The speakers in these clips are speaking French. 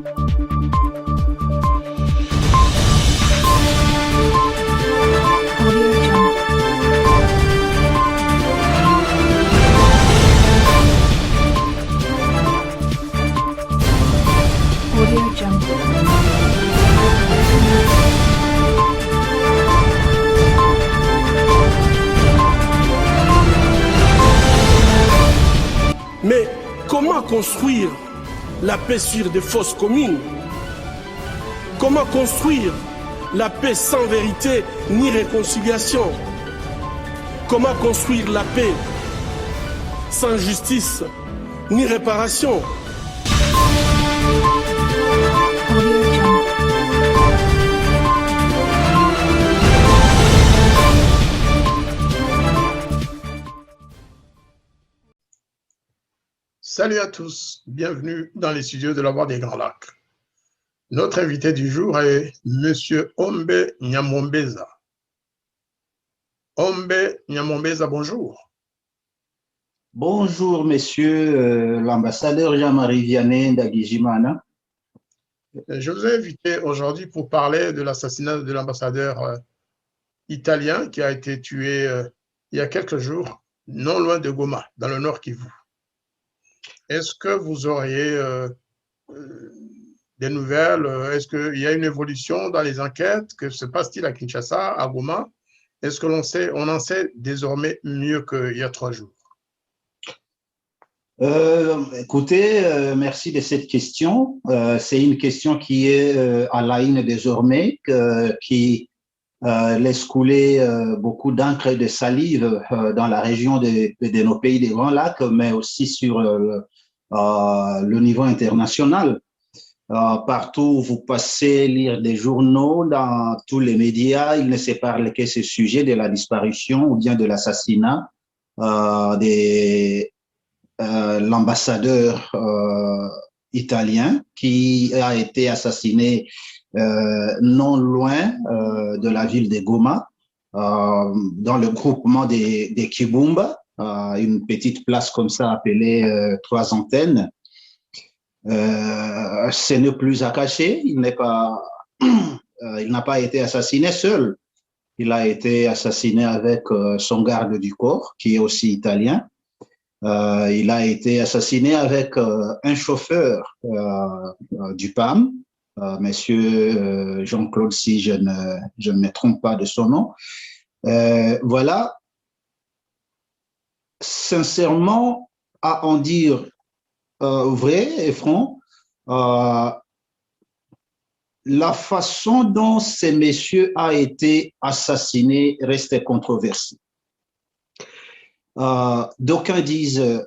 Mais comment construire la paix sur des fausses communes? Comment construire la paix sans vérité ni réconciliation? Comment construire la paix sans justice ni réparation? Salut à tous, bienvenue dans les studios de la Voix des Grands Lacs. Notre invité du jour est Monsieur Ombe Nyamombeza. Ombe Nyamombeza, bonjour. Bonjour, monsieur l'ambassadeur Jean-Marie Vianney Ndagijimana. Je vous ai invité aujourd'hui pour parler de l'assassinat de l'ambassadeur italien qui a été tué il y a quelques jours, non loin de Goma, dans le Nord Kivu. Est-ce que vous auriez des nouvelles? Est-ce qu'il y a une évolution dans les enquêtes? Que se passe-t-il à Kinshasa, à Goma? Est-ce qu'on en sait désormais mieux qu'il y a 3 jours? Écoutez, merci de cette question. C'est une question qui est à la une désormais, qui laisse couler beaucoup d'encre et de salive dans la région de nos pays des Grands Lacs, mais aussi sur le niveau international. Partout où vous passez lire des journaux, dans tous les médias, il ne se parle que ce sujet de la disparition ou bien de l'assassinat de l'ambassadeur italien qui a été assassiné non loin de la ville de Goma, dans le groupement des Kibumba, une petite place comme ça appelée 3 antennes. Ce n'est plus à cacher, il n'a pas été assassiné seul. Il a été assassiné avec son garde du corps, qui est aussi italien. Il a été assassiné avec un chauffeur du PAM, monsieur Jean-Claude, si je ne me trompe pas de son nom. Voilà. Sincèrement, à en dire vrai et franc, la façon dont ce monsieur a été assassiné reste controversée. D'aucuns disent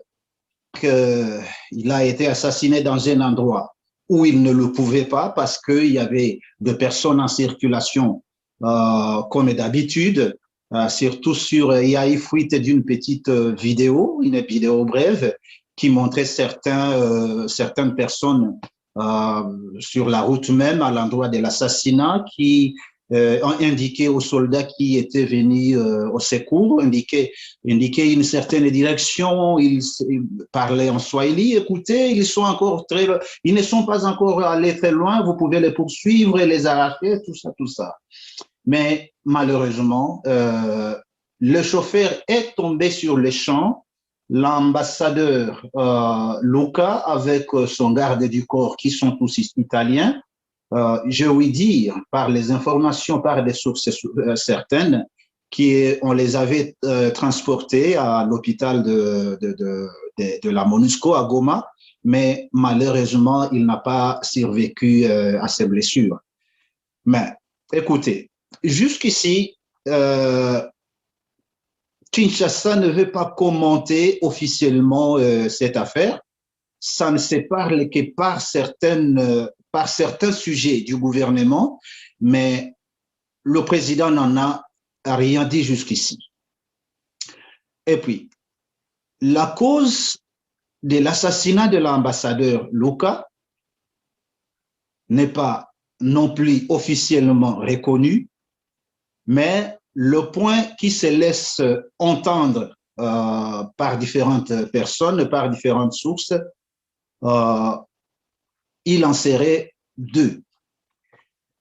qu'il a été assassiné dans un endroit où il ne le pouvait pas parce qu'il y avait des personnes en circulation comme d'habitude, surtout il y a eu fuite d'une petite vidéo, une vidéo brève qui montrait certaines personnes sur la route même à l'endroit de l'assassinat qui ont indiqué aux soldats qui étaient venus au secours, indiqué une certaine direction. Ils parlaient en swahili. Écoutez, ils ne sont pas encore allés très loin. Vous pouvez les poursuivre et les arracher, tout ça, tout ça. Mais malheureusement, le chauffeur est tombé sur le champ. L'ambassadeur Luca, avec son garde du corps, qui sont tous italiens, je vais dire, par les informations, par des sources certaines, on les avait transportés à l'hôpital de la MONUSCO à Goma, mais malheureusement, il n'a pas survécu à ses blessures. Mais écoutez, jusqu'ici, Kinshasa ne veut pas commenter officiellement cette affaire. Ça ne se parle que par certains sujets du gouvernement, mais le président n'en a rien dit jusqu'ici. Et puis, la cause de l'assassinat de l'ambassadeur Luca n'est pas non plus officiellement reconnue, mais le point qui se laisse entendre par différentes personnes, par différentes sources, il en serait deux.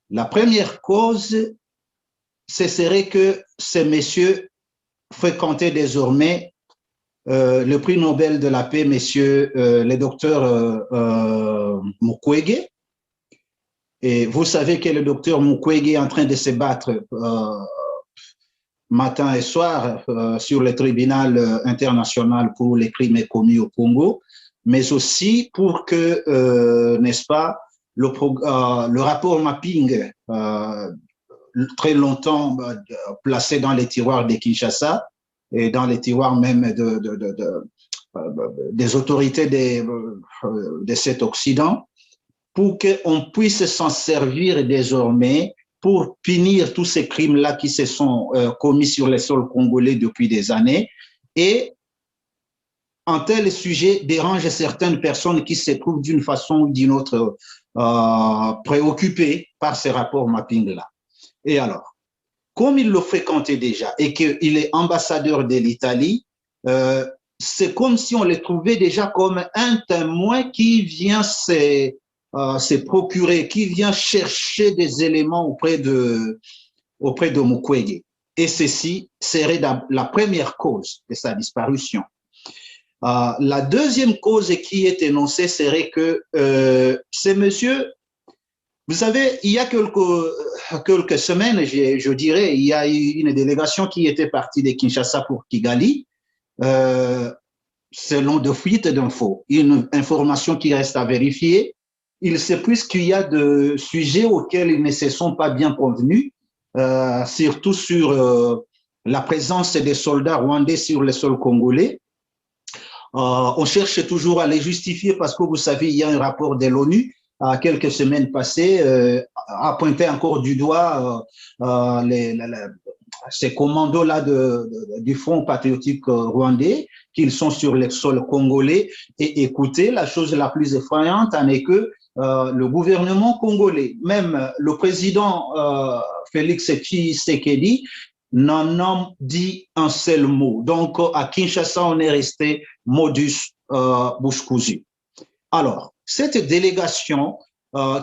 La première cause, ce serait que ces messieurs fréquentaient désormais le prix Nobel de la paix, messieurs les docteurs Mukwege. Et vous savez que le docteur Mukwege est en train de se battre matin et soir sur le tribunal international pour les crimes commis au Congo, mais aussi pour que, n'est-ce pas, le rapport mapping, très longtemps placé dans les tiroirs de Kinshasa et dans les tiroirs même des autorités de cet Occident, pour qu'on puisse s'en servir désormais pour punir tous ces crimes-là qui se sont commis sur les sols congolais depuis des années. Et un tel sujet dérange certaines personnes qui se trouvent d'une façon ou d'une autre préoccupées par ces rapports mapping-là. Et alors, comme il le fréquentait déjà et qu'il est ambassadeur de l'Italie, c'est comme si on le trouvait déjà comme un témoin qui vient se procurer, qui vient chercher des éléments auprès de Mukwege. Et ceci serait la première cause de sa disparition. La deuxième cause qui est énoncée serait que ces messieurs, vous savez, il y a quelques semaines, je dirais, il y a eu une délégation qui était partie de Kinshasa pour Kigali, selon de fuites d'infos, une information qui reste à vérifier. Il se peut qu'il y a des sujets auxquels ils ne se sont pas bien convenus, surtout sur la présence des soldats rwandais sur le sol congolais. On cherche toujours à les justifier parce que vous savez, il y a un rapport de l'ONU quelques semaines passées a pointé encore du doigt ces commandos-là du Front patriotique rwandais, qu'ils sont sur le sol congolais. Et écoutez, la chose la plus effrayante en est que le gouvernement congolais, même le président Félix Tshisekedi, n'en a dit un seul mot. Donc, à Kinshasa, on est resté modus bouche cousue. Alors, cette délégation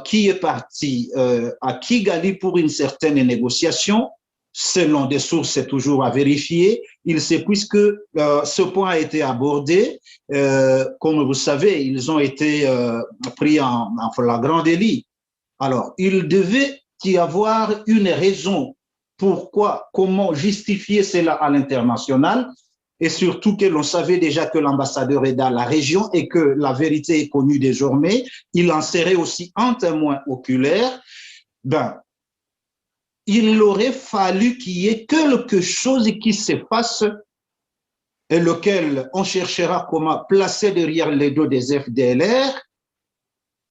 qui est partie à Kigali pour une certaine négociation, selon des sources toujours à vérifier, il se puisque ce point a été abordé, comme vous savez, ils ont été pris en flagrant délit. Alors, il devait y avoir une raison pourquoi, comment justifier cela à l'international, et surtout que l'on savait déjà que l'ambassadeur est dans la région et que la vérité est connue désormais, il en serait aussi un témoin oculaire. Ben, il aurait fallu qu'il y ait quelque chose qui se passe et lequel on cherchera comment placer derrière les dos des FDLR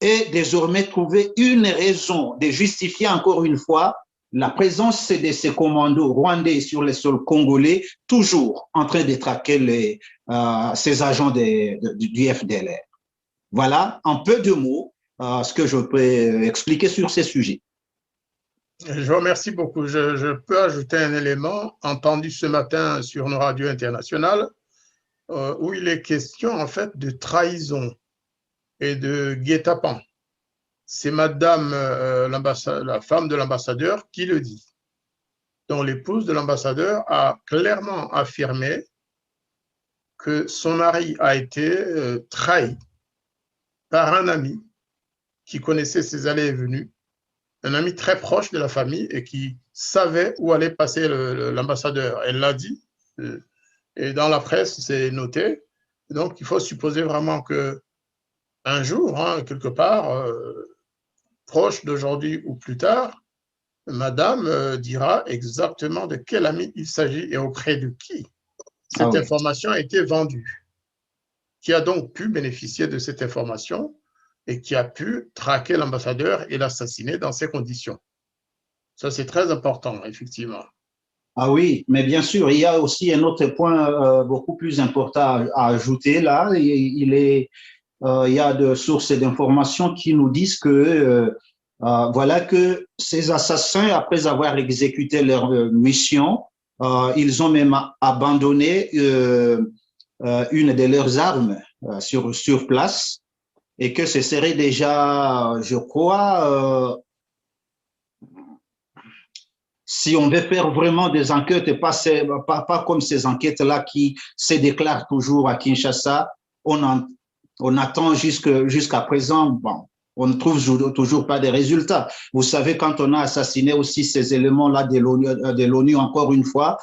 et désormais trouver une raison de justifier encore une fois la présence de ces commandos rwandais sur les sols congolais, toujours en train de traquer ces agents du FDLR. Voilà, en peu de mots, ce que je peux expliquer sur ces sujets. Je vous remercie beaucoup. Je peux ajouter un élément entendu ce matin sur nos radios internationales où il est question en fait de trahison et de guet-apens. C'est madame, la femme de l'ambassadeur qui le dit. Donc l'épouse de l'ambassadeur a clairement affirmé que son mari a été trahi par un ami qui connaissait ses allées et venues, un ami très proche de la famille et qui savait où allait passer l'ambassadeur. Elle l'a dit, et dans la presse, c'est noté. Donc, il faut supposer vraiment qu'un jour, hein, quelque part, proche d'aujourd'hui ou plus tard, madame dira exactement de quel ami il s'agit et auprès de qui cette information a été vendue. Qui a donc pu bénéficier de cette information et qui a pu traquer l'ambassadeur et l'assassiner dans ces conditions. Ça, c'est très important, effectivement. Ah oui, mais bien sûr, il y a aussi un autre point beaucoup plus important à ajouter là. Il y a de sources d'informations qui nous disent que voilà que ces assassins, après avoir exécuté leur mission, ils ont même abandonné une de leurs armes sur place. et que ce serait déjà, je crois, si on veut faire vraiment des enquêtes, pas comme ces enquêtes-là qui se déclarent toujours à Kinshasa, on attend jusqu'à présent, bon, on ne trouve toujours pas de résultats. Vous savez, quand on a assassiné aussi ces éléments-là de l'ONU, encore une fois,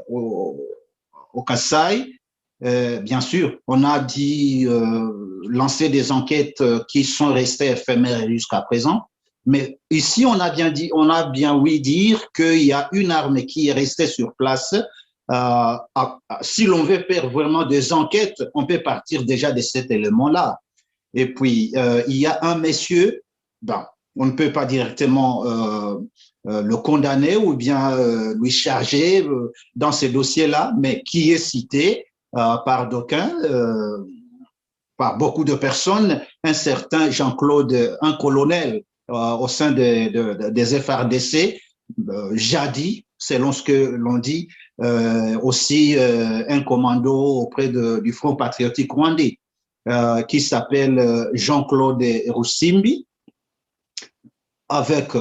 au Kasaï, bien sûr, on a dit lancer des enquêtes qui sont restées éphémères jusqu'à présent. Mais ici, on a bien oui dire qu'il y a une arme qui est restée sur place. Si l'on veut faire vraiment des enquêtes, on peut partir déjà de cet élément-là. Et puis, il y a un monsieur, ben, on ne peut pas directement le condamner ou bien lui charger dans ces dossiers-là, mais qui est cité par d'aucuns, par beaucoup de personnes, un certain Jean-Claude, un colonel au sein des FRDC, jadis, selon ce que l'on dit, aussi un commando auprès du Front patriotique rwandais, qui s'appelle Jean-Claude Russimbi, avec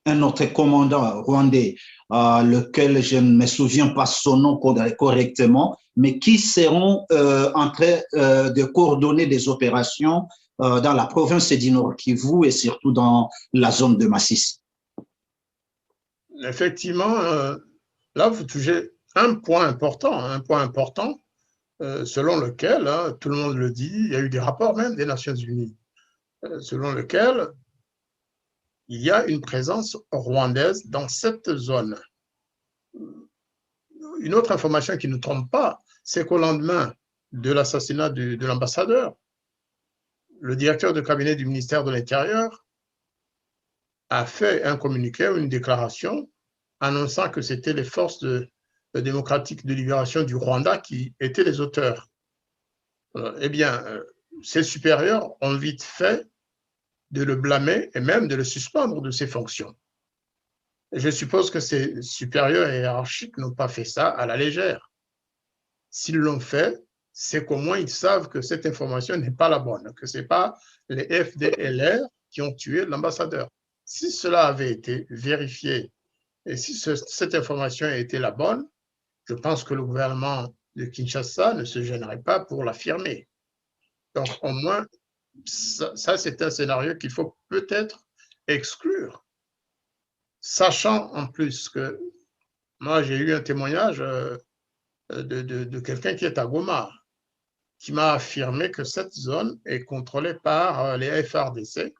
un autre commandant rwandais, lequel je ne me souviens pas son nom correctement, mais qui seront en train de coordonner des opérations dans la province du Nord Kivu et surtout dans la zone de Massissi. Effectivement, là, vous touchez un point important, selon lequel, tout le monde le dit, il y a eu des rapports même des Nations Unies, selon lequel il y a une présence rwandaise dans cette zone. Une autre information qui ne trompe pas, c'est qu'au lendemain de l'assassinat de l'ambassadeur, le directeur de cabinet du ministère de l'Intérieur a fait un communiqué ou une déclaration annonçant que c'était les forces démocratiques de libération du Rwanda qui étaient les auteurs. Eh bien, ses supérieurs ont vite fait de le blâmer et même de le suspendre de ses fonctions. Et je suppose que ses supérieurs hiérarchiques n'ont pas fait ça à la légère. S'ils l'ont fait, c'est qu'au moins ils savent que cette information n'est pas la bonne, que ce n'est pas les FDLR qui ont tué l'ambassadeur. Si cela avait été vérifié et si cette information était la bonne, je pense que le gouvernement de Kinshasa ne se gênerait pas pour l'affirmer. Donc au moins, ça c'est un scénario qu'il faut peut-être exclure. Sachant en plus que moi j'ai eu un témoignage de quelqu'un qui est à Goma, qui m'a affirmé que cette zone est contrôlée par les FRDC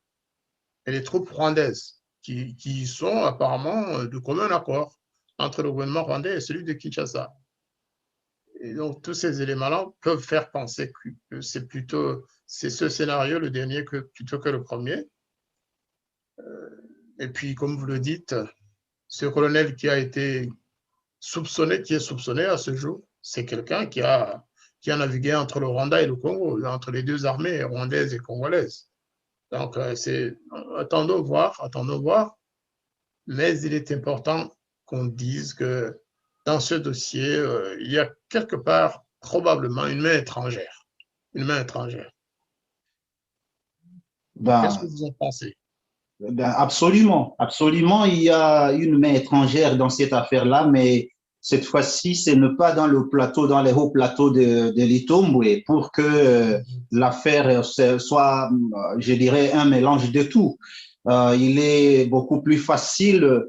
et les troupes rwandaises, qui sont apparemment de commun accord entre le gouvernement rwandais et celui de Kinshasa. Et donc, tous ces éléments-là peuvent faire penser que c'est ce scénario, le dernier, plutôt que le premier. Et puis, comme vous le dites, ce colonel qui est soupçonné à ce jour, c'est quelqu'un qui a navigué entre le Rwanda et le Congo, entre les deux armées rwandaises et congolaises. Donc, attendons voir, mais il est important qu'on dise que dans ce dossier, il y a quelque part probablement une main étrangère. Qu'est-ce que vous en pensez? Absolument, il y a une main étrangère dans cette affaire-là, mais cette fois-ci, ce n'est pas dans les hauts plateaux de l'Itombwe pour que l'affaire soit, je dirais, un mélange de tout. Il est beaucoup plus facile,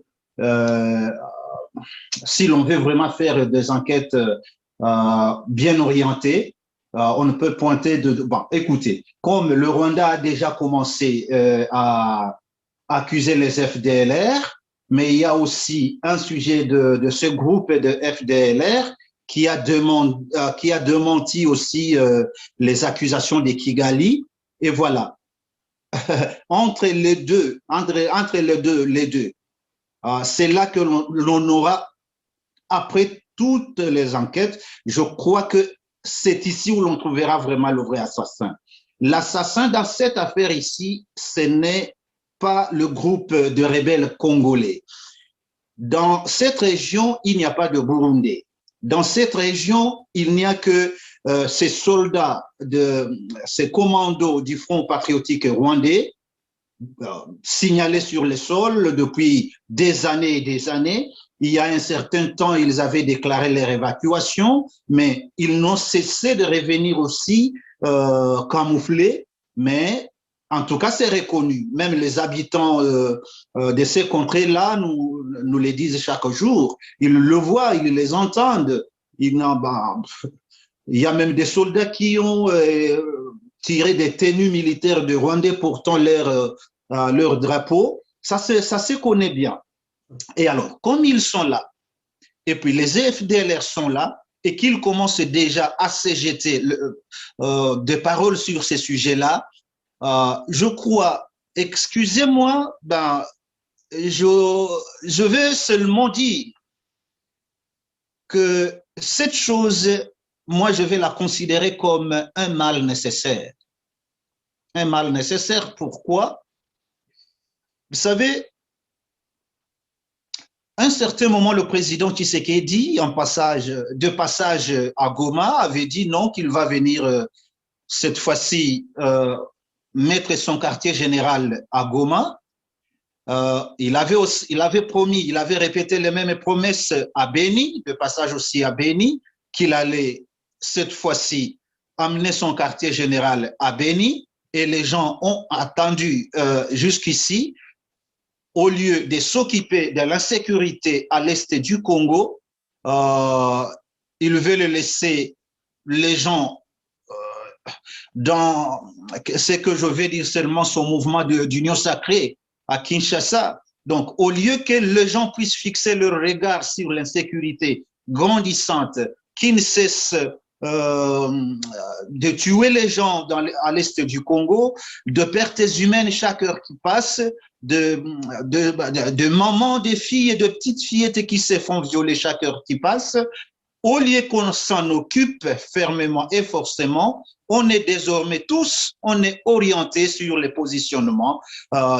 si l'on veut vraiment faire des enquêtes bien orientées, on ne peut pointer bon, écoutez, comme le Rwanda a déjà commencé à accuser les FDLR, mais il y a aussi un sujet de ce groupe de FDLR qui a démenti aussi les accusations de Kigali. Et voilà, entre les deux, c'est là que l'on aura, après toutes les enquêtes, je crois que c'est ici où l'on trouvera vraiment le vrai assassin. L'assassin dans cette affaire ici, ce n'est pas le groupe de rebelles congolais. Dans cette région, il n'y a pas de Burundais. Dans cette région, il n'y a que ces soldats, ces commandos du Front patriotique rwandais, signalés sur le sol depuis des années et des années. Il y a un certain temps, ils avaient déclaré leur évacuation, mais ils n'ont cessé de revenir aussi camouflés, mais en tout cas, c'est reconnu. Même les habitants de ces contrées-là nous le disent chaque jour. Ils le voient, ils les entendent. Il y a même des soldats qui ont tiré des tenues militaires de Rwandais portant leur drapeau. Ça se connaît bien. Et alors, comme ils sont là, et puis les FDLR sont là, et qu'ils commencent déjà à se jeter des paroles sur ces sujets-là, je crois, excusez-moi, je vais seulement dire que cette chose, moi, je vais la considérer comme un mal nécessaire. Un mal nécessaire, pourquoi? Vous savez, à un certain moment, le président Tshisekedi, de passage à Goma, avait dit non, qu'il va venir cette fois-ci mettre son quartier général à Goma. Il avait promis, il avait répété les mêmes promesses à Beni, de passage aussi à Beni, qu'il allait cette fois-ci amener son quartier général à Beni, et les gens ont attendu jusqu'ici. Au lieu de s'occuper de l'insécurité à l'est du Congo, ils veulent laisser les gens dans ce que je vais dire seulement son mouvement d'union sacrée à Kinshasa. Donc, au lieu que les gens puissent fixer leur regard sur l'insécurité grandissante qui ne cesse de tuer les gens à l'est du Congo, de pertes humaines chaque heure qui passe, de mamans, de filles et de petites fillettes qui se font violer chaque heure qui passe, au lieu qu'on s'en occupe fermement et forcément, on est désormais tous, on est orientés sur les positionnements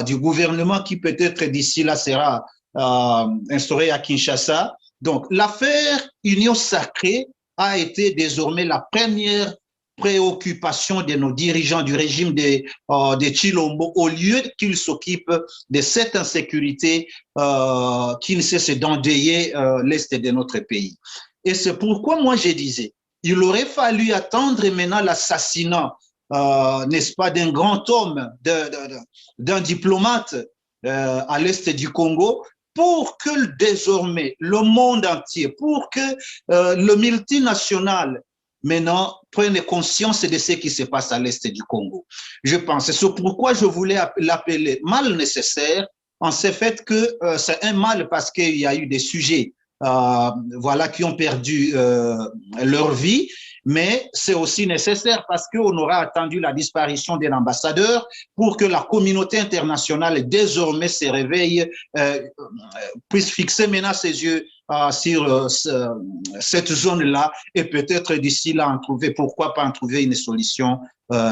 du gouvernement qui peut-être d'ici là sera instauré à Kinshasa. Donc, l'affaire Union sacrée a été désormais la première préoccupation de nos dirigeants du régime de Chilombo, au lieu qu'ils s'occupent de cette insécurité qui ne cesse d'endeuiller l'est de notre pays. Et c'est pourquoi moi je disais, il aurait fallu attendre maintenant l'assassinat, n'est-ce pas, d'un grand homme, d'un diplomate à l'est du Congo, pour que désormais le monde entier, pour que le multinational maintenant prenne conscience de ce qui se passe à l'est du Congo. Je pense, c'est pourquoi je voulais l'appeler mal nécessaire, en ce fait que c'est un mal parce qu'il y a eu des sujets voilà, qui ont perdu leur vie, mais c'est aussi nécessaire parce qu'on aura attendu la disparition de l'ambassadeur pour que la communauté internationale désormais se réveille, puisse fixer maintenant ses yeux sur cette zone-là et peut-être d'ici là pourquoi pas en trouver une solution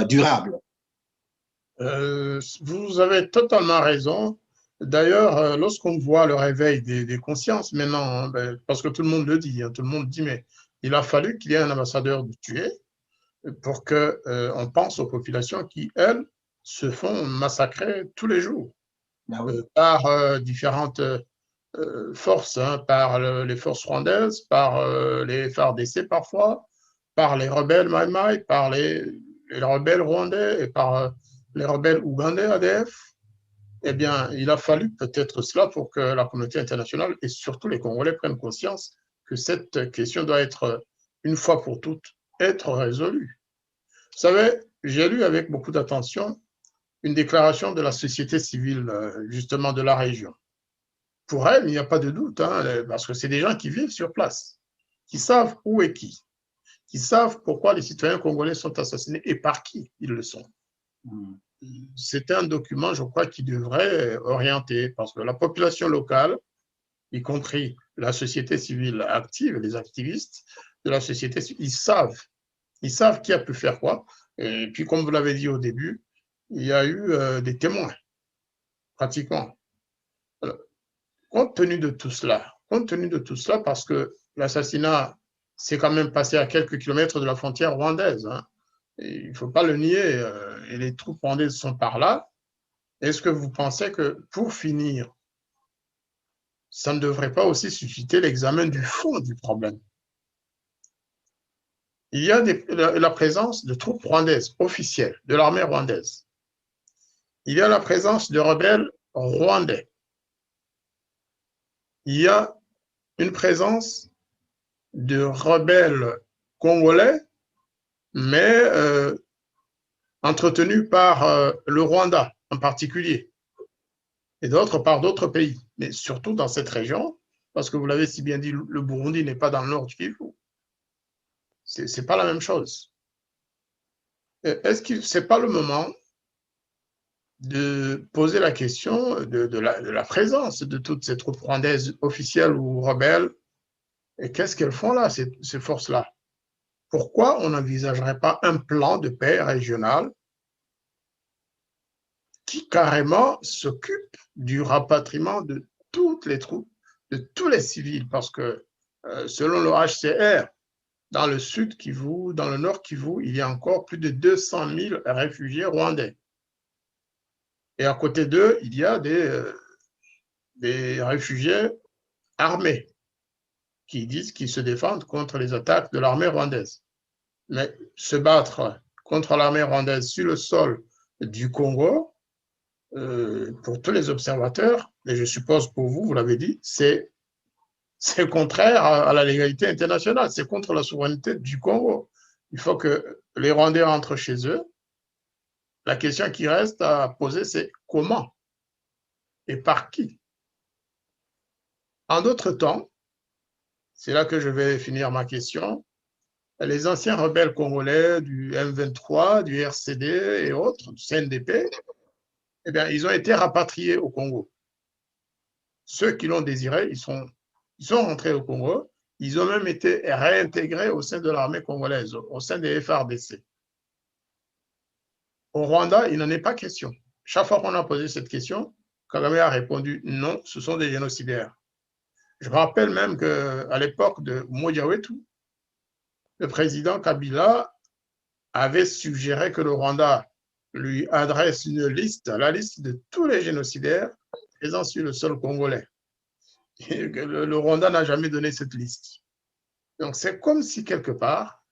durable. Vous avez totalement raison. D'ailleurs, lorsqu'on voit le réveil des consciences maintenant, parce que tout le monde le dit, tout le monde dit, mais il a fallu qu'il y ait un ambassadeur de tuer pour qu'on pense aux populations qui, elles, se font massacrer tous les jours par différentes forces, par les forces rwandaises, par les FARDC parfois, par les rebelles Maï-Maï, par les rebelles rwandais et par les rebelles ougandais ADF. Eh bien, il a fallu peut-être cela pour que la communauté internationale et surtout les Congolais prennent conscience que cette question doit être, une fois pour toutes, être résolue. Vous savez, j'ai lu avec beaucoup d'attention une déclaration de la société civile, justement, de la région. Pour elle, il n'y a pas de doute, parce que c'est des gens qui vivent sur place, qui savent où est qui savent pourquoi les citoyens congolais sont assassinés et par qui ils le sont. C'est un document, je crois, qui devrait orienter, parce que la population locale, y compris la société civile active, les activistes de la société civile, ils savent qui a pu faire quoi. Et puis, comme vous l'avez dit au début, il y a eu des témoins, pratiquement. Alors, compte tenu de tout cela, parce que l'assassinat c'est quand même passé à quelques kilomètres de la frontière rwandaise. Hein. Il ne faut pas le nier. Et les troupes rwandaises sont par là. Est-ce que vous pensez que, pour finir, ça ne devrait pas aussi susciter l'examen du fond du problème? Il y a la présence de troupes rwandaises officielles, de l'armée rwandaise. Il y a la présence de rebelles rwandais. Il y a une présence de rebelles congolais, mais entretenus par le Rwanda en particulier, et d'autres par d'autres pays, mais surtout dans cette région, parce que vous l'avez si bien dit, le Burundi n'est pas dans le nord du Kivu. Ce n'est pas la même chose. Est-ce que ce n'est pas le moment de poser la question de la présence de toutes ces troupes rwandaises officielles ou rebelles? Et qu'est-ce qu'elles font là, ces forces-là? Pourquoi on n'envisagerait pas un plan de paix régional qui carrément s'occupe du rapatriement de toutes les troupes, de tous les civils? Parce que selon le HCR, dans le sud Kivu, dans le nord Kivu, il y a encore plus de 200 000 réfugiés rwandais. Et à côté d'eux, il y a des réfugiés armés qui disent qu'ils se défendent contre les attaques de l'armée rwandaise. Mais se battre contre l'armée rwandaise sur le sol du Congo, pour tous les observateurs, et je suppose pour vous, vous l'avez dit, c'est contraire à la légalité internationale, c'est contre la souveraineté du Congo. Il faut que les Rwandais rentrent chez eux. La question qui reste à poser, c'est comment et par qui? En d'autres temps, c'est là que je vais finir ma question, les anciens rebelles congolais du M23, du RCD et autres, du CNDP, eh bien, ils ont été rapatriés au Congo. Ceux qui l'ont désiré, ils sont rentrés au Congo. Ils ont même été réintégrés au sein de l'armée congolaise, au sein des FARDC. Au Rwanda, il n'en est pas question. Chaque fois qu'on a posé cette question, Kagame a répondu non, ce sont des génocidaires. Je rappelle même qu'à l'époque de Umoja Wetu, le président Kabila avait suggéré que le Rwanda lui adresse une liste, la liste de tous les génocidaires présents sur le sol congolais. Et le Rwanda n'a jamais donné cette liste. Donc c'est comme si quelque part,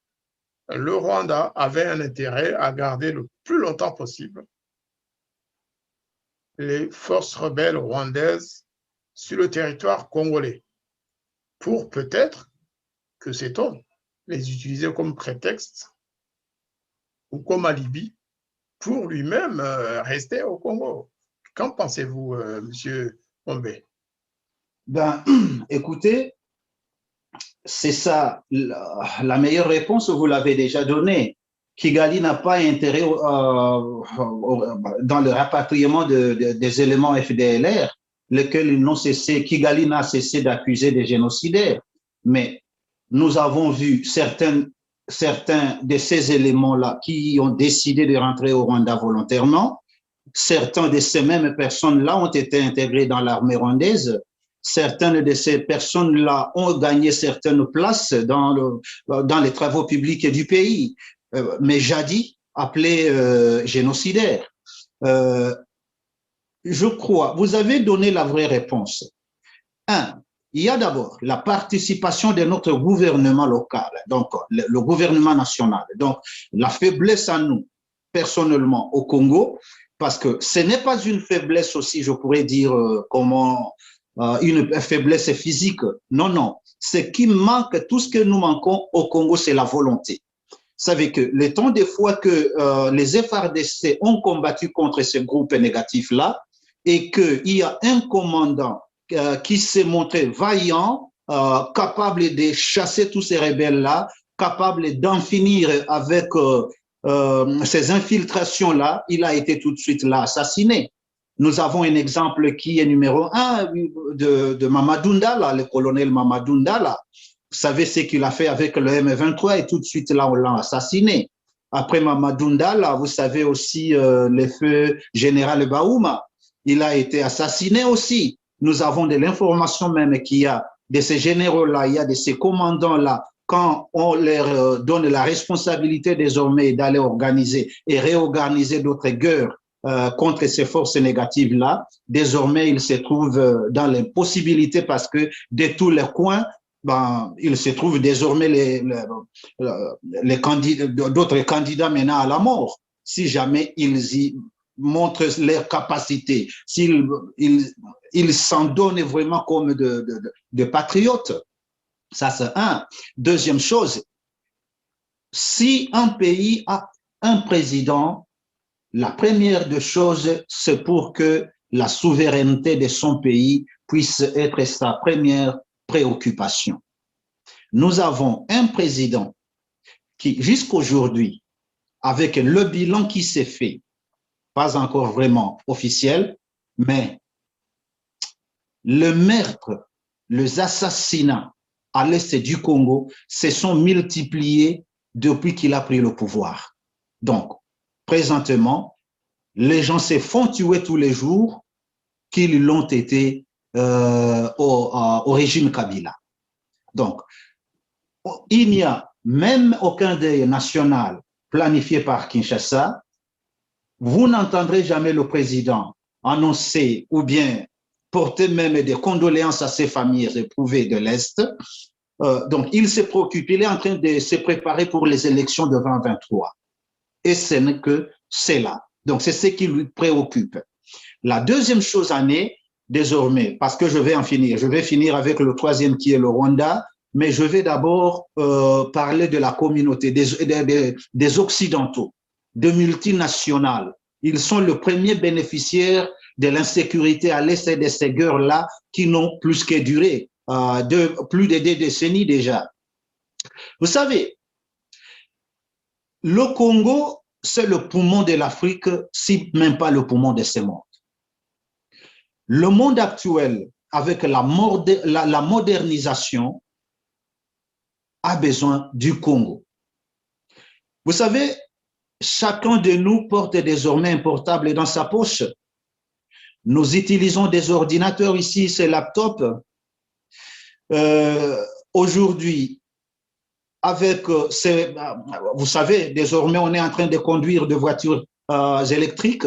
le Rwanda avait un intérêt à garder le plus longtemps possible les forces rebelles rwandaises sur le territoire congolais pour peut-être, que sait-on, les utiliser comme prétexte ou comme alibi pour lui-même rester au Congo. Qu'en pensez-vous, Monsieur Ombé? Ben, écoutez, c'est ça, la meilleure réponse, vous l'avez déjà donnée. Kigali n'a pas intérêt dans le rapatriement des éléments FDLR, lesquels ils n'ont cessé, Kigali n'a cessé d'accuser des génocidaires. Mais nous avons vu certains de ces éléments-là qui ont décidé de rentrer au Rwanda volontairement. Certains de ces mêmes personnes-là ont été intégrées dans l'armée rwandaise. Certaines de ces personnes-là ont gagné certaines places dans les travaux publics du pays, mais jadis appelés génocidaires. Je crois, vous avez donné la vraie réponse. Un, il y a d'abord la participation de notre gouvernement local, donc le gouvernement national. Donc, la faiblesse à nous, personnellement, au Congo, parce que ce n'est pas une faiblesse aussi, je pourrais dire, une faiblesse physique. Non, non. Ce qui manque, tout ce que nous manquons au Congo, c'est la volonté. Vous savez que le temps des fois que les FARDC ont combattu contre ce groupe négatif-là et qu'il y a un commandant qui s'est montré vaillant, capable de chasser tous ces rebelles-là, capable d'en finir avec ces infiltrations-là, il a été tout de suite là assassiné. Nous avons un exemple qui est numéro 1 de Mamadou Ndala, le colonel Mamadou Ndala. Vous savez ce qu'il a fait avec le M23 et tout de suite là, on l'a assassiné. Après Mamadou Ndala, vous savez aussi le feu général Baouma. Il a été assassiné aussi. Nous avons de l'information même qu'il y a de ces généraux-là, il y a de ces commandants-là quand on leur donne la responsabilité désormais d'aller organiser et réorganiser d'autres guerres contre ces forces négatives-là, désormais, ils se trouvent dans l'impossibilité parce que de tous les coins, il se trouve désormais d'autres candidats menant à la mort, si jamais ils y montrent leurs capacités, s'ils s'en donnent vraiment comme de patriotes. Ça, c'est un. Deuxième chose, si un pays a un président, la première des choses, c'est pour que la souveraineté de son pays puisse être sa première préoccupation. Nous avons un président qui, jusqu'aujourd'hui, avec le bilan qui s'est fait, pas encore vraiment officiel, mais le meurtre, les assassinats à l'est du Congo se sont multipliés depuis qu'il a pris le pouvoir. Donc, présentement, les gens se font tuer tous les jours qu'ils l'ont été au régime Kabila. Donc, il n'y a même aucun deuil national planifié par Kinshasa. Vous n'entendrez jamais le président annoncer ou bien porter même des condoléances à ses familles éprouvées de l'Est. Donc, il se préoccupe, il est en train de se préparer pour les élections de 2023. Et ce n'est que cela. Donc, c'est ce qui lui préoccupe. La deuxième chose en est, désormais, parce que je vais finir avec le troisième qui est le Rwanda, mais je vais d'abord parler de la communauté, des Occidentaux, de multinationales. Ils sont le premier bénéficiaire de l'insécurité à l'est de ces guerres-là qui n'ont plus que duré, plus de 2 décennies déjà. Vous savez, le Congo, c'est le poumon de l'Afrique, si même pas le poumon de ce monde. Le monde actuel, avec la modernisation, a besoin du Congo. Vous savez, chacun de nous porte désormais un portable dans sa poche. Nous utilisons des ordinateurs ici, ces laptops. Aujourd'hui, avec vous savez, désormais, on est en train de conduire des voitures électriques.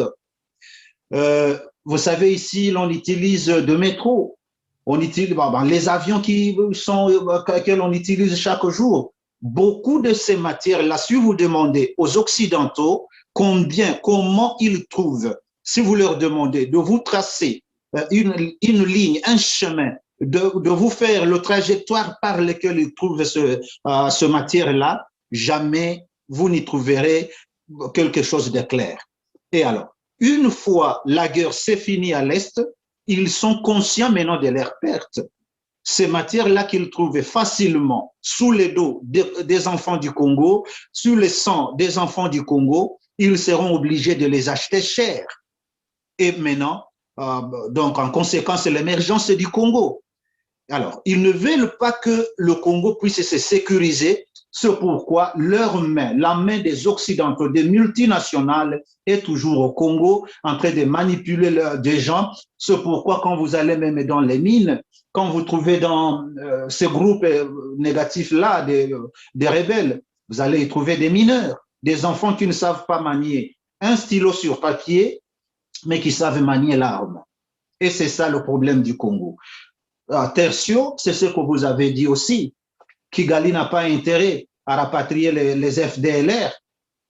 Vous savez, ici, l'on utilise de métro. On utilise les avions que l'on utilise chaque jour. Beaucoup de ces matières-là, si vous demandez aux Occidentaux comment ils trouvent, si vous leur demandez de vous tracer une ligne, un chemin, de vous faire le trajectoire par lequel ils trouvent ce matière-là, jamais vous n'y trouverez quelque chose de clair. Et alors, une fois la guerre s'est finie à l'Est, ils sont conscients maintenant de leur perte. Ces matières-là qu'ils trouvaient facilement sous les dos des enfants du Congo, sous le sang des enfants du Congo, ils seront obligés de les acheter cher. Et maintenant, donc en conséquence, l'émergence du Congo. Alors, ils ne veulent pas que le Congo puisse se sécuriser. C'est pourquoi leur main, la main des Occidentaux, des multinationales, est toujours au Congo, en train de manipuler des gens. C'est pourquoi quand vous allez même dans les mines, quand vous trouvez dans ces groupes négatifs-là, des rebelles, vous allez y trouver des mineurs, des enfants qui ne savent pas manier un stylo sur papier, mais qui savent manier l'arme. Et c'est ça le problème du Congo. Tertio, c'est ce que vous avez dit aussi. Kigali n'a pas intérêt à rapatrier les FDLR.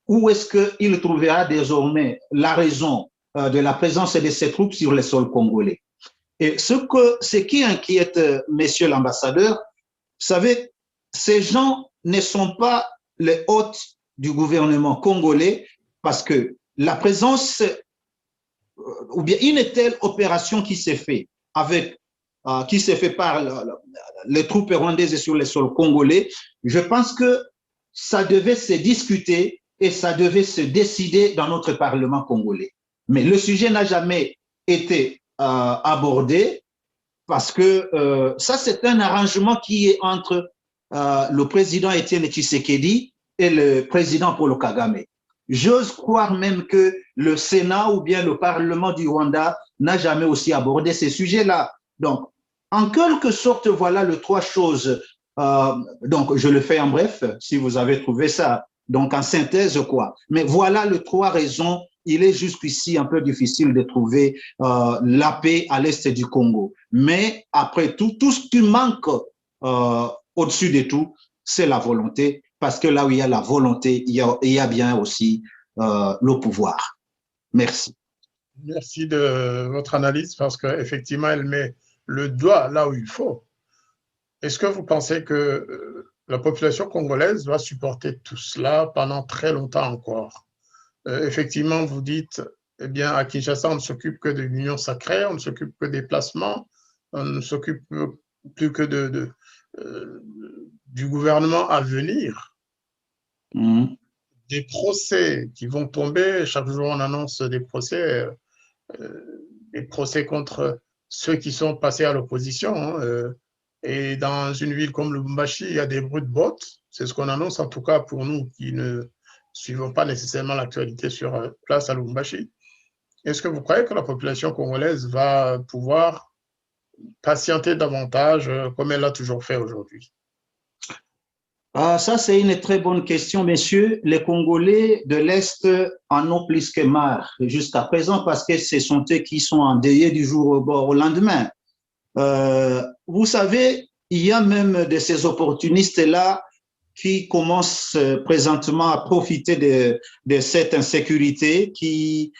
Où est-ce qu'il trouvera désormais la raison de la présence de ces troupes sur le sol congolais? Et ce qui inquiète, messieurs l'ambassadeur, vous savez, ces gens ne sont pas les hôtes du gouvernement congolais parce que la présence ou bien une telle opération qui s'est faite par les troupes rwandaises sur le sol congolais, je pense que ça devait se discuter et ça devait se décider dans notre Parlement congolais. Mais le sujet n'a jamais été abordé parce que ça, c'est un arrangement qui est entre le président Étienne Tshisekedi et le président Paul Kagame. J'ose croire même que le Sénat ou bien le Parlement du Rwanda n'a jamais aussi abordé ces sujets-là. Donc, en quelque sorte, voilà les trois choses Donc, je le fais en bref, si vous avez trouvé ça. Donc, en synthèse, quoi. Mais voilà les trois raisons. Il est jusqu'ici un peu difficile de trouver la paix à l'est du Congo. Mais après tout, tout ce qui manque au-dessus de tout, c'est la volonté. Parce que là où il y a la volonté, il y a bien aussi le pouvoir. Merci. Merci de votre analyse parce qu'effectivement, elle met le doigt là où il faut. Est-ce que vous pensez que la population congolaise va supporter tout cela pendant très longtemps encore? Effectivement, vous dites, eh bien, à Kinshasa, on ne s'occupe que de l'union sacrée, on ne s'occupe que des placements, on ne s'occupe plus que du gouvernement à venir. Des procès qui vont tomber, chaque jour on annonce des procès contre ceux qui sont passés à l'opposition. Hein, et dans une ville comme Lubumbashi, il y a des brutes-bottes. C'est ce qu'on annonce, en tout cas pour nous qui ne suivons pas nécessairement l'actualité sur place à Lubumbashi. Est-ce que vous croyez que la population congolaise va pouvoir patienter davantage comme elle l'a toujours fait aujourd'hui? Ça, c'est une très bonne question, messieurs. Les Congolais de l'Est en ont plus que marre jusqu'à présent parce que ce sont eux qui sont endeuillés du jour au lendemain. Vous savez, il y a même de ces opportunistes-là qui commencent présentement à profiter de cette insécurité qui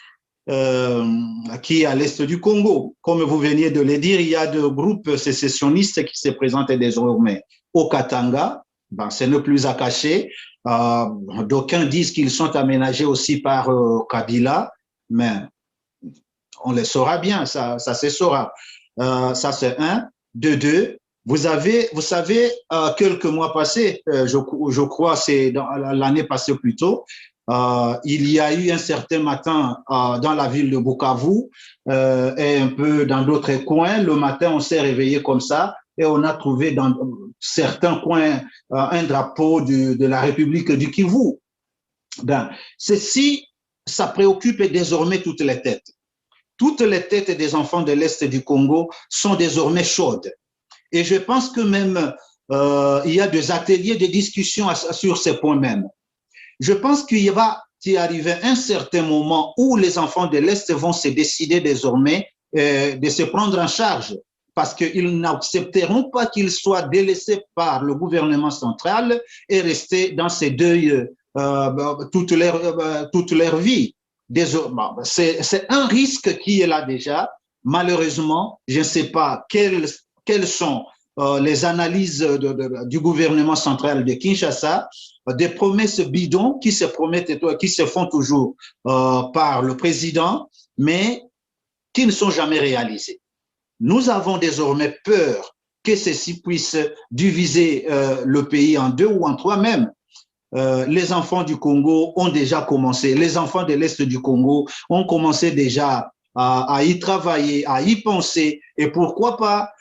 est à l'est du Congo. Comme vous veniez de le dire, il y a des groupes sécessionnistes qui se présentent désormais au Katanga. Ben, ce n'est plus à cacher. D'aucuns disent qu'ils sont aménagés aussi par Kabila, mais on le saura bien, ça se saura. Ça, c'est un. De deux, vous savez, quelques mois passés, je crois c'est dans l'année passée plutôt, il y a eu un certain matin dans la ville de Bukavu et un peu dans d'autres coins. Le matin, on s'est réveillé comme ça et on a trouvé dans certains coins un drapeau de la République du Kivu. Ben, ceci, ça préoccupe désormais toutes les têtes. Toutes les têtes des enfants de l'Est du Congo sont désormais chaudes. Et je pense que même il y a des ateliers de discussion sur ces points même. Je pense qu'il va y arriver un certain moment où les enfants de l'Est vont se décider désormais de se prendre en charge parce qu'ils n'accepteront pas qu'ils soient délaissés par le gouvernement central et rester dans ces deuils toute leur vie. C'est un risque qui est là déjà. Malheureusement, je ne sais pas quelles sont les analyses du gouvernement central de Kinshasa, des promesses bidons qui se promettent et qui se font toujours par le président, mais qui ne sont jamais réalisées. Nous avons désormais peur que ceci puisse diviser le pays en deux ou en trois même. Les enfants du Congo ont déjà commencé, les enfants de l'Est du Congo ont commencé déjà à y travailler, à y penser, et pourquoi pas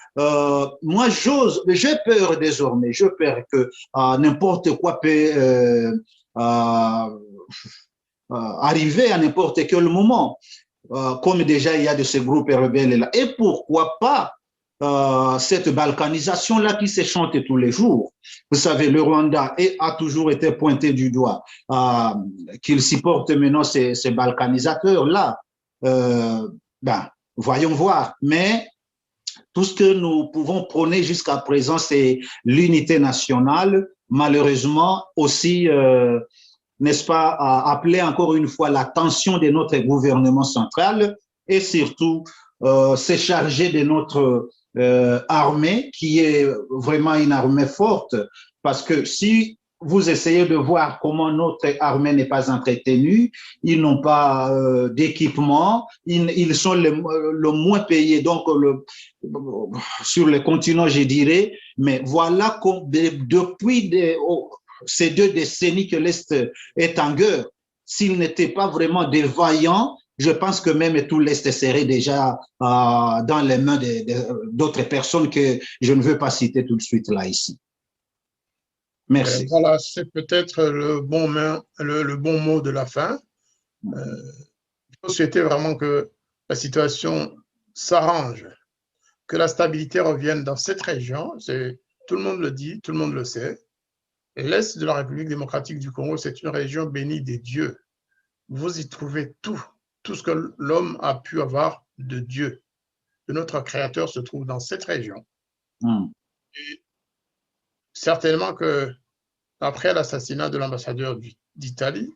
moi, j'ai peur désormais, j'ai peur que n'importe quoi peut arriver à n'importe quel moment, comme déjà il y a de ces groupes rebelles-là. Et pourquoi pas cette balkanisation-là qui se chante tous les jours. Vous savez, le Rwanda a toujours été pointé du doigt, qu'il supporte maintenant ces balkanisateurs-là. Ben, voyons voir. Mais tout ce que nous pouvons prôner jusqu'à présent, c'est l'unité nationale. Malheureusement, aussi, n'est-ce pas, appeler encore une fois l'attention de notre gouvernement central et surtout se charger de notre armée, qui est vraiment une armée forte, parce que si vous essayez de voir comment notre armée n'est pas entretenue, ils n'ont pas d'équipement, ils sont le moins payés donc sur le continent, je dirais, mais voilà depuis ces 2 décennies que l'Est est en guerre. S'ils n'étaient pas vraiment des vaillants, je pense que même tout l'Est serait déjà dans les mains d'autres personnes que je ne veux pas citer tout de suite là, ici. Merci. Voilà, c'est peut-être le bon mot de la fin. Il faut souhaiter vraiment que la situation s'arrange, que la stabilité revienne dans cette région. C'est tout le monde le dit, tout le monde le sait. L'Est de la République démocratique du Congo, c'est une région bénie des dieux. Vous y trouvez tout ce que l'homme a pu avoir de Dieu, de notre Créateur, se trouve dans cette région. Et certainement que après l'assassinat de l'ambassadeur d'Italie,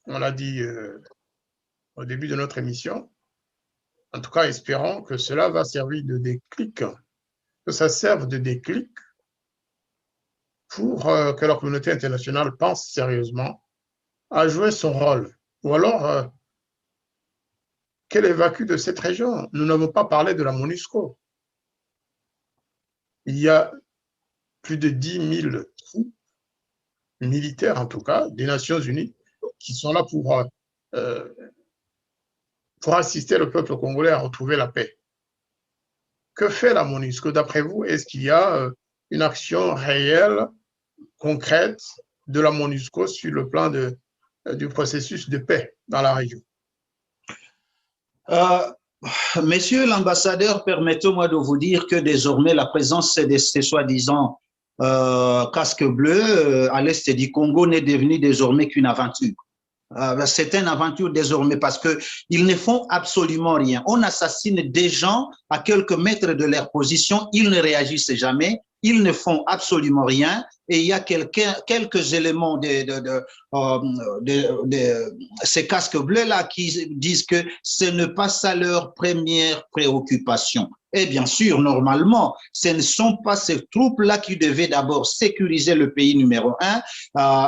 on l'a dit au début de notre émission, en tout cas espérons que cela va servir de déclic, que ça serve de déclic pour que la communauté internationale pense sérieusement à jouer son rôle. Ou alors, qu'elle évacue de cette région. Nous n'avons pas parlé de la MONUSCO. Il y a plus de 10 000 troupes militaires, en tout cas, des Nations Unies, qui sont là pour assister le peuple congolais à retrouver la paix. Que fait la MONUSCO d'après vous? Est-ce qu'il y a une action réelle, concrète de la MONUSCO sur le plan du processus de paix dans la région? Monsieur l'ambassadeur, permettez-moi de vous dire que désormais la présence de ces soi-disant casques bleus à l'est du Congo n'est devenue désormais qu'une aventure. C'est une aventure désormais parce qu'ils ne font absolument rien. On assassine des gens à quelques mètres de leur position, ils ne réagissent jamais, ils ne font absolument rien. Et il y a quelques éléments de ces casques bleus-là qui disent que ce n'est pas ça leur première préoccupation. Et bien sûr, normalement, ce ne sont pas ces troupes-là qui devaient d'abord sécuriser le pays numéro un.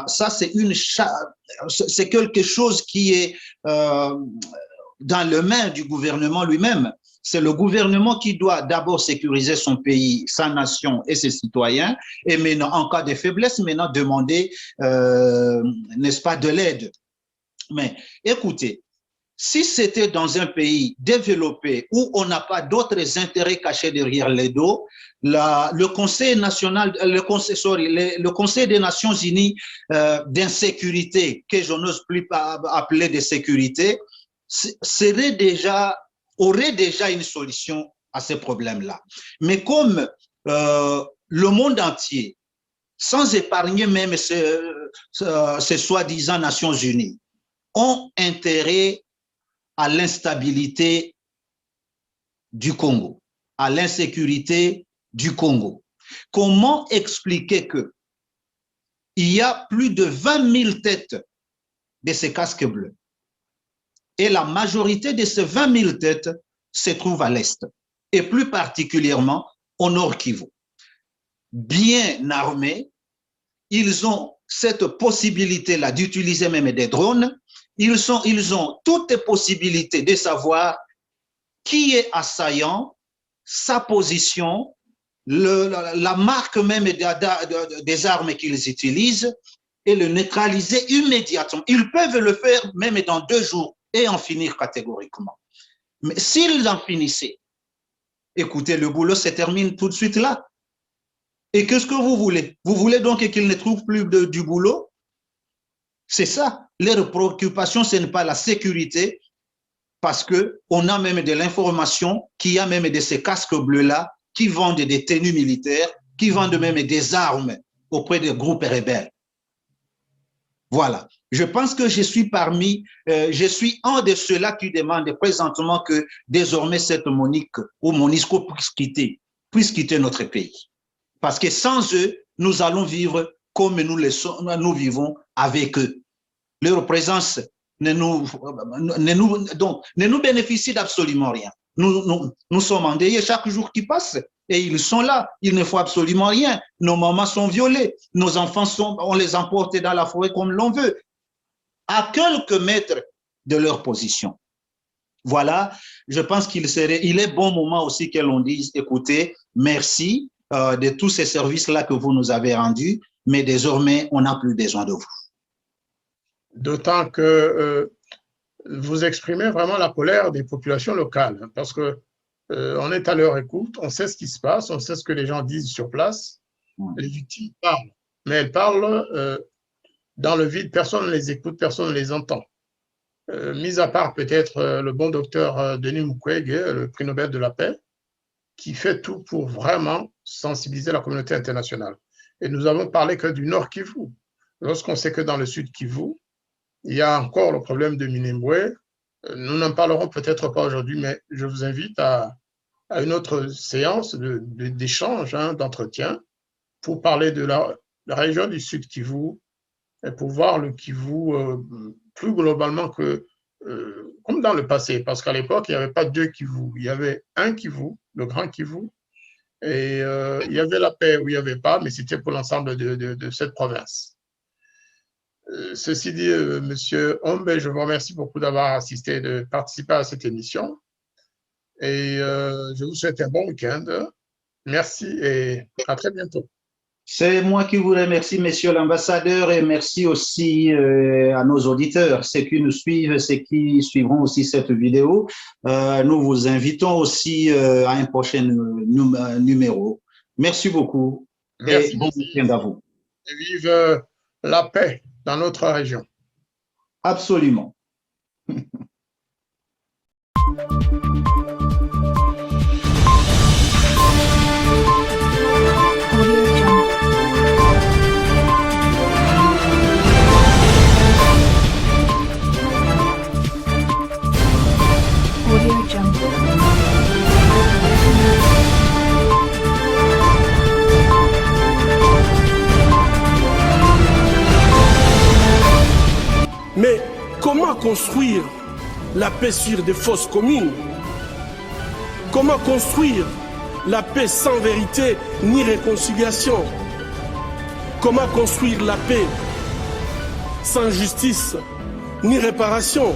Ça, c'est quelque chose qui est dans les mains du gouvernement lui-même. C'est le gouvernement qui doit d'abord sécuriser son pays, sa nation et ses citoyens, et maintenant, en cas de faiblesse, maintenant demander, n'est-ce pas, de l'aide. Mais écoutez, si c'était dans un pays développé où on n'a pas d'autres intérêts cachés derrière les dos, le Conseil national, le Conseil des Nations Unies d'insécurité, que je n'ose plus appeler de sécurité, aurait déjà une solution à ces problèmes-là. Mais comme le monde entier, sans épargner même ces soi-disant Nations Unies, ont intérêt à l'instabilité du Congo, à l'insécurité du Congo. Comment expliquer que il y a plus de 20 000 têtes de ces casques bleus et la majorité de ces 20 000 têtes se trouvent à l'Est et plus particulièrement au Nord Kivu. Bien armés, ils ont cette possibilité-là d'utiliser même des drones. Ils ont toutes les possibilités de savoir qui est assaillant, sa position, la marque même des armes qu'ils utilisent et le neutraliser immédiatement. Ils peuvent le faire même dans 2 jours et en finir catégoriquement. Mais s'ils en finissaient, écoutez, le boulot se termine tout de suite là. Et qu'est-ce que vous voulez? Vous voulez donc qu'ils ne trouvent plus du boulot? C'est ça. Leur préoccupation, ce n'est pas la sécurité, parce qu'on a même de l'information qu'il y a même de ces casques bleus-là qui vendent des tenues militaires, qui vendent même des armes auprès des groupes rebelles. Voilà. Je pense que je suis un de ceux-là qui demandent présentement que désormais cette MONUSCO puisse quitter notre pays. Parce que sans eux, nous allons vivre comme nous vivons avec eux. Leur présence ne nous bénéficie d'absolument rien. Nous sommes endeuillés chaque jour qui passe et ils sont là. Il ne faut absolument rien. Nos mamans sont violées. Nos enfants on les emporte dans la forêt comme l'on veut, à quelques mètres de leur position. Voilà, je pense qu'il est bon moment aussi que l'on dise, écoutez, merci de tous ces services-là que vous nous avez rendus, mais désormais, on n'a plus besoin de vous. D'autant que vous exprimez vraiment la colère des populations locales, parce que on est à leur écoute, on sait ce qui se passe, on sait ce que les gens disent sur place. Les victimes parlent, mais elles parlent dans le vide, personne ne les écoute, personne ne les entend. Mis à part peut-être le bon docteur Denis Mukwege, le prix Nobel de la paix, qui fait tout pour vraiment sensibiliser la communauté internationale. Et nous avons parlé que du Nord Kivu. Lorsqu'on sait que dans le Sud Kivu, il y a encore le problème de Minembwe. Nous n'en parlerons peut-être pas aujourd'hui, mais je vous invite à une autre séance d'échange, d'entretien, pour parler de la région du Sud Kivu et pour voir le Kivu plus globalement que comme dans le passé, parce qu'à l'époque, il n'y avait pas deux Kivu, il y avait un Kivu, le Grand Kivu, et il y avait la paix où il n'y avait pas, mais c'était pour l'ensemble de cette province. Ceci dit, Monsieur Ombe, je vous remercie beaucoup d'avoir assisté, de participer à cette émission, et je vous souhaite un bon week-end. Merci et à très bientôt. C'est moi qui vous remercie, monsieur l'ambassadeur, et merci aussi à nos auditeurs, ceux qui nous suivent, ceux qui suivront aussi cette vidéo. Nous vous invitons aussi à un prochain numéro. Merci beaucoup. Merci. Et bon week-end à vous. Et vive la paix dans notre région. Absolument. Mais comment construire la paix sur des fausses communes? Comment construire la paix sans vérité ni réconciliation? Comment construire la paix sans justice ni réparation?